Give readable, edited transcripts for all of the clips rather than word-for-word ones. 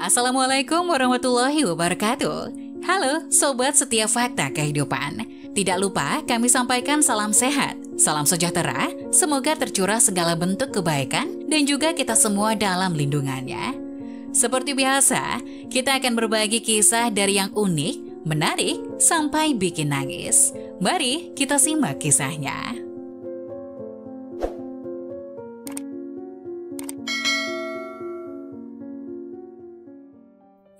Assalamualaikum warahmatullahi wabarakatuh. Halo Sobat Setiap Fakta Kehidupan. Tidak lupa kami sampaikan salam sehat, salam sejahtera, semoga tercurah segala bentuk kebaikan dan juga kita semua dalam lindungannya. Seperti biasa, kita akan berbagi kisah dari yang unik, menarik, sampai bikin nangis. Mari kita simak kisahnya.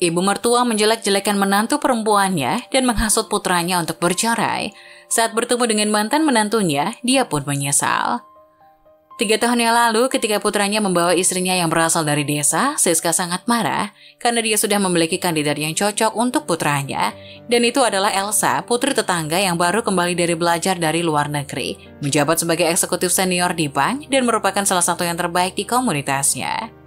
Ibu mertua menjelek-jelekan menantu perempuannya dan menghasut putranya untuk bercerai. Saat bertemu dengan mantan menantunya, dia pun menyesal. 3 tahun yang lalu ketika putranya membawa istrinya yang berasal dari desa, Siska sangat marah karena dia sudah memiliki kandidat yang cocok untuk putranya. Dan itu adalah Elsa, putri tetangga yang baru kembali dari belajar dari luar negeri, menjabat sebagai eksekutif senior di bank dan merupakan salah satu yang terbaik di komunitasnya.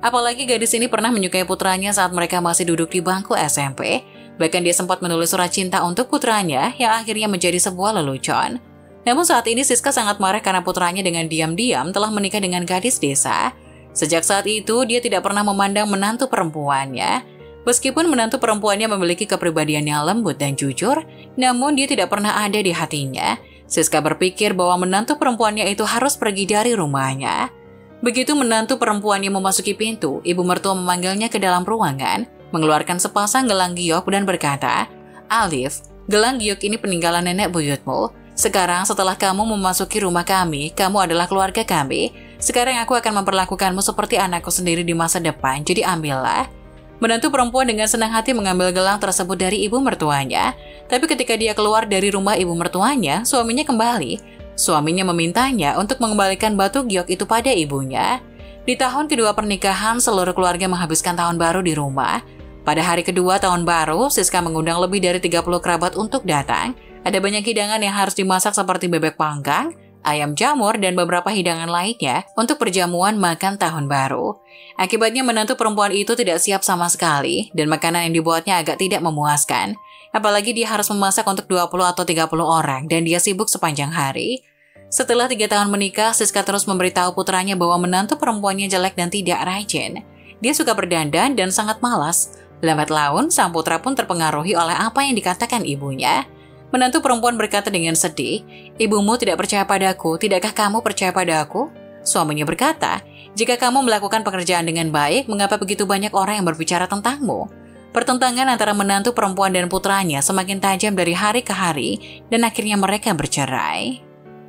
Apalagi gadis ini pernah menyukai putranya saat mereka masih duduk di bangku SMP. Bahkan dia sempat menulis surat cinta untuk putranya yang akhirnya menjadi sebuah lelucon. Namun saat ini Siska sangat marah karena putranya dengan diam-diam telah menikah dengan gadis desa. Sejak saat itu dia tidak pernah memandang menantu perempuannya. Meskipun menantu perempuannya memiliki kepribadian yang lembut dan jujur, namun dia tidak pernah ada di hatinya. Siska berpikir bahwa menantu perempuannya itu harus pergi dari rumahnya. Begitu menantu perempuannya memasuki pintu, ibu mertua memanggilnya ke dalam ruangan, mengeluarkan sepasang gelang giok dan berkata, "Alif, gelang giok ini peninggalan nenek buyutmu. Sekarang setelah kamu memasuki rumah kami, kamu adalah keluarga kami. Sekarang aku akan memperlakukanmu seperti anakku sendiri di masa depan, jadi ambillah." Menantu perempuan dengan senang hati mengambil gelang tersebut dari ibu mertuanya. Tapi ketika dia keluar dari rumah ibu mertuanya, suaminya kembali. Suaminya memintanya untuk mengembalikan batu giok itu pada ibunya. Di tahun kedua pernikahan, seluruh keluarga menghabiskan tahun baru di rumah. Pada hari kedua tahun baru, Siska mengundang lebih dari 30 kerabat untuk datang. Ada banyak hidangan yang harus dimasak seperti bebek panggang, ayam jamur, dan beberapa hidangan lainnya untuk perjamuan makan tahun baru. Akibatnya menantu perempuan itu tidak siap sama sekali, dan makanan yang dibuatnya agak tidak memuaskan. Apalagi dia harus memasak untuk 20 atau 30 orang, dan dia sibuk sepanjang hari. Setelah 3 tahun menikah, Siska terus memberitahu putranya bahwa menantu perempuannya jelek dan tidak rajin. Dia suka berdandan dan sangat malas. Lambat laun, sang putra pun terpengaruhi oleh apa yang dikatakan ibunya. Menantu perempuan berkata dengan sedih, "Ibumu tidak percaya padaku, tidakkah kamu percaya padaku?" Suaminya berkata, "Jika kamu melakukan pekerjaan dengan baik, mengapa begitu banyak orang yang berbicara tentangmu?" Pertentangan antara menantu perempuan dan putranya semakin tajam dari hari ke hari, dan akhirnya mereka bercerai.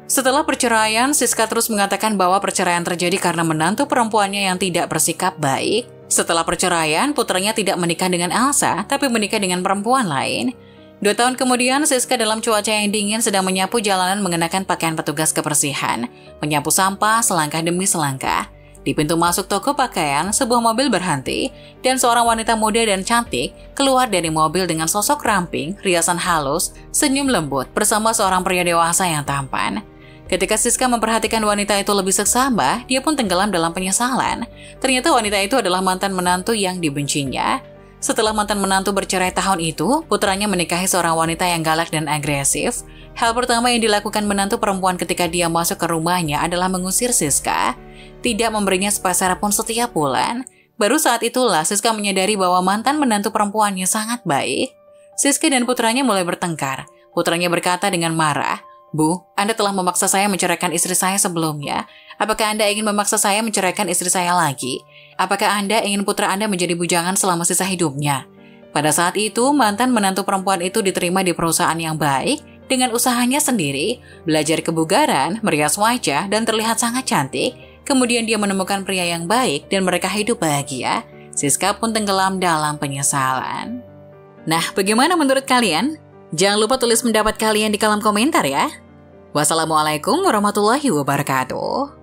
Setelah perceraian, Siska terus mengatakan bahwa perceraian terjadi karena menantu perempuannya yang tidak bersikap baik. Setelah perceraian, putranya tidak menikah dengan Elsa, tapi menikah dengan perempuan lain. 2 tahun kemudian, Siska dalam cuaca yang dingin sedang menyapu jalanan mengenakan pakaian petugas kebersihan, menyapu sampah selangkah demi selangkah. Di pintu masuk toko pakaian, sebuah mobil berhenti, dan seorang wanita muda dan cantik keluar dari mobil dengan sosok ramping, riasan halus, senyum lembut bersama seorang pria dewasa yang tampan. Ketika Siska memperhatikan wanita itu lebih seksama, dia pun tenggelam dalam penyesalan. Ternyata wanita itu adalah mantan menantu yang dibencinya. Setelah mantan menantu bercerai tahun itu, putranya menikahi seorang wanita yang galak dan agresif. Hal pertama yang dilakukan menantu perempuan ketika dia masuk ke rumahnya adalah mengusir Siska. Tidak memberinya sepeser pun setiap bulan. Baru saat itulah Siska menyadari bahwa mantan menantu perempuannya sangat baik. Siska dan putranya mulai bertengkar. Putranya berkata dengan marah, "Bu, Anda telah memaksa saya menceraikan istri saya sebelumnya. Apakah Anda ingin memaksa saya menceraikan istri saya lagi? Apakah Anda ingin putra Anda menjadi bujangan selama sisa hidupnya?" Pada saat itu, mantan menantu perempuan itu diterima di perusahaan yang baik dengan usahanya sendiri, belajar kebugaran, merias wajah, dan terlihat sangat cantik. Kemudian dia menemukan pria yang baik dan mereka hidup bahagia. Siska pun tenggelam dalam penyesalan. Nah, bagaimana menurut kalian? Jangan lupa tulis pendapat kalian di kolom komentar ya. Wassalamualaikum warahmatullahi wabarakatuh.